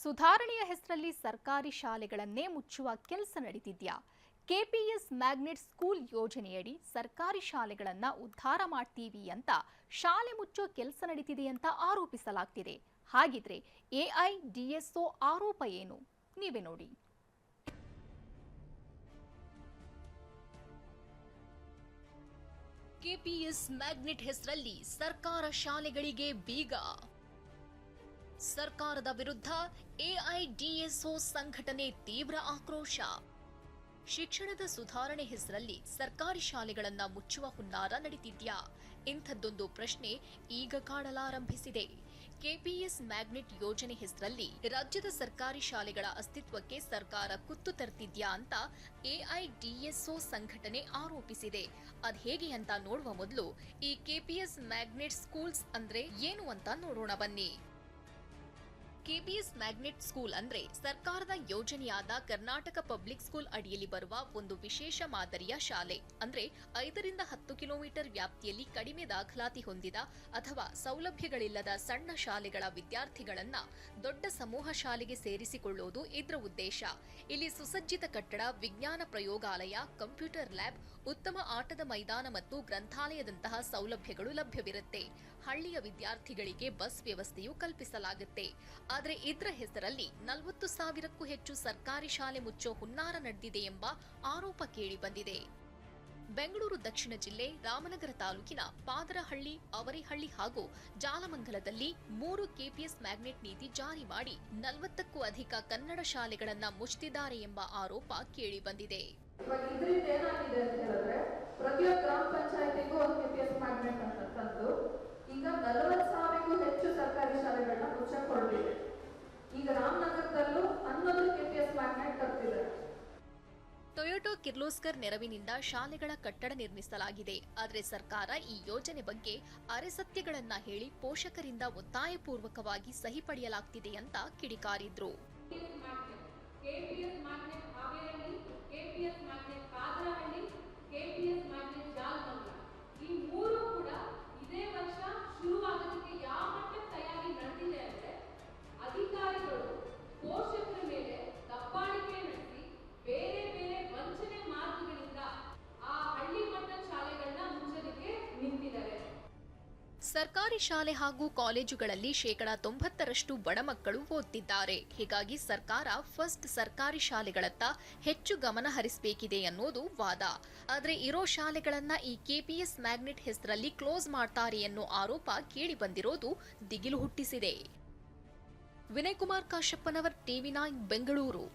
ಸುಧಾರಣೆಯ ಹೆಸರಲ್ಲಿ ಸರ್ಕಾರಿ ಶಾಲೆಗಳನ್ನೇ ಮುಚ್ಚುವ ಕೆಲಸ ನಡೆದಿದ್ಯಾ? ಕೆಪಿಎಸ್ ಮ್ಯಾಗ್ನೆಟ್ ಸ್ಕೂಲ್ ಯೋಜನೆಯಡಿ ಸರ್ಕಾರಿ ಶಾಲೆಗಳನ್ನ ಉದ್ಧಾರ ಮಾಡ್ತೀವಿ ಅಂತ ಶಾಲೆ ಮುಚ್ಚೋ ಕೆಲಸ ನಡೀತಿದೆ ಅಂತ ಆರೋಪಿಸಲಾಗ್ತಿದೆ. ಹಾಗಿದ್ರೆ ಎಐಡಿಎಸ್ಒ ಆರೋಪ ಏನು? ನೀವೇ ನೋಡಿ. ಕೆಪಿಎಸ್ ಮ್ಯಾಗ್ನೆಟ್ ಹೆಸರಲ್ಲಿ ಸರ್ಕಾರ ಶಾಲೆಗಳಿಗೆ ಬೀಗ. ಸರ್ಕಾರದ ವಿರುದ್ಧ ಎಐಡಿಎಸ್ಒ ಸಂಘಟನೆ ತೀವ್ರ ಆಕ್ರೋಶ. ಶಿಕ್ಷಣದ ಸುಧಾರಣೆ ಹೆಸರಲ್ಲಿ ಸರ್ಕಾರಿ ಶಾಲೆಗಳನ್ನ ಮುಚ್ಚುವ ಹುನ್ನಾರ ನಡೆದಿದ್ಯಾ? ಇಂಥದ್ದೊಂದು ಪ್ರಶ್ನೆ ಈಗ ಕಾಡಲಾರಂಭಿಸಿದೆ. ಕೆಪಿಎಸ್ ಮ್ಯಾಗ್ನೆಟ್ ಯೋಜನೆ ಹೆಸರಲ್ಲಿ ರಾಜ್ಯದ ಸರ್ಕಾರಿ ಶಾಲೆಗಳ ಅಸ್ತಿತ್ವಕ್ಕೆ ಸರ್ಕಾರ ಕುತ್ತು ತರ್ತಿದ್ಯಾ ಅಂತ ಎಐಡಿಎಸ್ಒ ಸಂಘಟನೆ ಆರೋಪಿಸಿದೆ. ಅದ್ಹೇಗೆ ಅಂತ ನೋಡುವ ಮೊದಲು ಈ ಕೆಪಿಎಸ್ ಮ್ಯಾಗ್ನೆಟ್ ಸ್ಕೂಲ್ಸ್ ಅಂದ್ರೆ ಏನು ಅಂತ ನೋಡೋಣ ಬನ್ನಿ. ಕೆಪಿಎಸ್ ಮ್ಯಾಗ್ನೆಟ್ ಸ್ಕೂಲ್ ಅಂದ್ರೆ ಸರ್ಕಾರದ ಯೋಜನೆಯಾದ ಕರ್ನಾಟಕ ಪಬ್ಲಿಕ್ ಸ್ಕೂಲ್ ಅಡಿಯಲ್ಲಿ ಬರುವ ಒಂದು ವಿಶೇಷ ಮಾದರಿಯ ಶಾಲೆ. ಅಂದ್ರೆ 5 ರಿಂದ 10 ಕಿಲೋಮೀಟರ್ ವ್ಯಾಪ್ತಿಯಲ್ಲಿ ಕಡಿಮೆ ದಾಖಲಾತಿ ಹೊಂದಿದ ಅಥವಾ ಸೌಲಭ್ಯಗಳಿಲ್ಲದ ಸಣ್ಣ ಶಾಲೆಗಳ ವಿದ್ಯಾರ್ಥಿಗಳನ್ನ ದೊಡ್ಡ ಸಮೂಹ ಶಾಲೆಗೆ ಸೇರಿಸಿಕೊಳ್ಳುವುದು ಇದರ ಉದ್ದೇಶ. ಇಲ್ಲಿ ಸುಸಜ್ಜಿತ ಕಟ್ಟಡ, ವಿಜ್ಞಾನ ಪ್ರಯೋಗಾಲಯ, ಕಂಪ್ಯೂಟರ್ ಲ್ಯಾಬ್, ಉತ್ತಮ ಆಟದ ಮೈದಾನ ಮತ್ತು ಗ್ರಂಥಾಲಯದಂತಹ ಸೌಲಭ್ಯಗಳು ಲಭ್ಯವಿರುತ್ತೆ. ಹಳ್ಳಿಯ ವಿದ್ಯಾರ್ಥಿಗಳಿಗೆ ಬಸ್ ವ್ಯವಸ್ಥೆಯೂ ಕಲ್ಪಿಸಲಾಗುತ್ತೆ. ಆದರೆ ಇದರ ಹೆಸರಲ್ಲಿ 40,000ಕ್ಕೂ ಹೆಚ್ಚು ಸರ್ಕಾರಿ ಶಾಲೆ ಮುಚ್ಚೋ ಹುನ್ನಾರ ನಡೆದಿದೆ ಎಂಬ ಆರೋಪ ಕೇಳಿ ಬಂದಿದೆ. ಬೆಂಗಳೂರು ದಕ್ಷಿಣ ಜಿಲ್ಲೆ ರಾಮನಗರ ತಾಲೂಕಿನ ಪಾದರಹಳ್ಳಿ, ಅವರಿಹಳ್ಳಿ ಹಾಗೂ ಜಾಲಮಂಗಲದಲ್ಲಿ 3 ಕೆಪಿಎಸ್ ಮ್ಯಾಗ್ನೆಟ್ ನೀತಿ ಜಾರಿ ಮಾಡಿ 40ಕ್ಕೂ ಅಧಿಕ ಕನ್ನಡ ಶಾಲೆಗಳನ್ನ ಮುಚ್ಚಿದ್ದಾರೆ ಎಂಬ ಆರೋಪ ಕೇಳಿ ಬಂದಿದೆ. ಪ್ರತಿಯೊಂದು ಗ್ರಾಮ ಪಂಚಾಯತಿಗೂ ಒಂದು ಕೆಪಿಎಸ್ ಮ್ಯಾಗ್ನೆಟ್ ಅಂತ ತಂದು ಈಗ 40,000ಕ್ಕೂ ಹೆಚ್ಚು ಸರ್ಕಾರಿ ಶಾಲೆಗಳನ್ನ ಮುಚ್ಚಕ್ಕೆ ಹೊರಟಿದೆ. ಈಗ ರಾಮನಗರದಲ್ಲೂ 11 ಕೆಪಿಎಸ್ ಮ್ಯಾಗ್ನೆಟ್ ತರ್ತಿದ್ದಾರೆ. ಟೊಯೋಟಾ ಕಿರ್ಲೋಸ್ಕರ್ ನೆರವಿನಿಂದ ಶಾಲೆಗಳ ಕಟ್ಟಡ ನಿರ್ಮಿಸಲಾಗಿದೆ. ಆದರೆ ಸರ್ಕಾರ ಈ ಯೋಜನೆ ಬಗ್ಗೆ ಅರೆಸತ್ಯಗಳನ್ನ ಹೇಳಿ ಪೋಷಕರಿಂದ ಒತ್ತಾಯಪೂರ್ವಕವಾಗಿ ಸಹಿ ಪಡೆಯಲಾಗ್ತಿದೆ ಅಂತ ಕಿಡಿಕಾರಿದ್ರು. KPS magnet Haveri, KPS magnet Padarahalli, KPS magnet Jalamangala, ಈ 3 ಕೂಡ ಇದೇ ವರ್ಷ ಶುರುವಾಗೋದಕ್ಕೆ ಯಾವ ಮಟ್ಟಕ್ಕೆ ತಯಾರಿ ನಡೆದಿದೆ ಅಂದ್ರೆ ಅಧಿಕಾರಿಗಳು ಪೋಷಕರ ಮೇಲೆ ದಬ್ಬಾಳಿಕೆ ನಡೆಸಿ ಬೇರೆ ಬೇರೆ ವಂಚನೆ ಮಾರ್ಗಗಳಿಂದ ಆ ಹಳ್ಳಿ ಮಟ್ಟದ ಶಾಲೆಗಳನ್ನ ಮುಚ್ಚಲಿಕ್ಕೆ ನಿಂತಿದ್ದಾರೆ. ಸರ್ಕಾರಿ ಶಾಲೆ ಹಾಗೂ ಕಾಲೇಜುಗಳಲ್ಲಿ 90% ಬಡ ಮಕ್ಕಳು ಓದ್ತಿದ್ದಾರೆ. ಹೀಗಾಗಿ ಸರ್ಕಾರ ಫಸ್ಟ್ ಸರ್ಕಾರಿ ಶಾಲೆಗಳತ್ತ ಹೆಚ್ಚು ಗಮನ ಹರಿಸಬೇಕಿದೆ ಅನ್ನೋದು ವಾದ. ಆದರೆ ಇರೋ ಶಾಲೆಗಳನ್ನ ಈ ಕೆಪಿಎಸ್ ಮ್ಯಾಗ್ನೆಟ್ ಹೆಸರಲ್ಲಿ ಕ್ಲೋಸ್ ಮಾಡ್ತಾರೆ ಅನ್ನೋ ಆರೋಪ ಕೇಳಿ ಬಂದಿರೋದು ದಿಗಿಲು ಹುಟ್ಟಿಸಿದೆ. ವಿನಯ್ ಕುಮಾರ್ ಕಾಶಪ್ಪನವರ್, ಟಿವಿ9 ಬೆಂಗಳೂರು.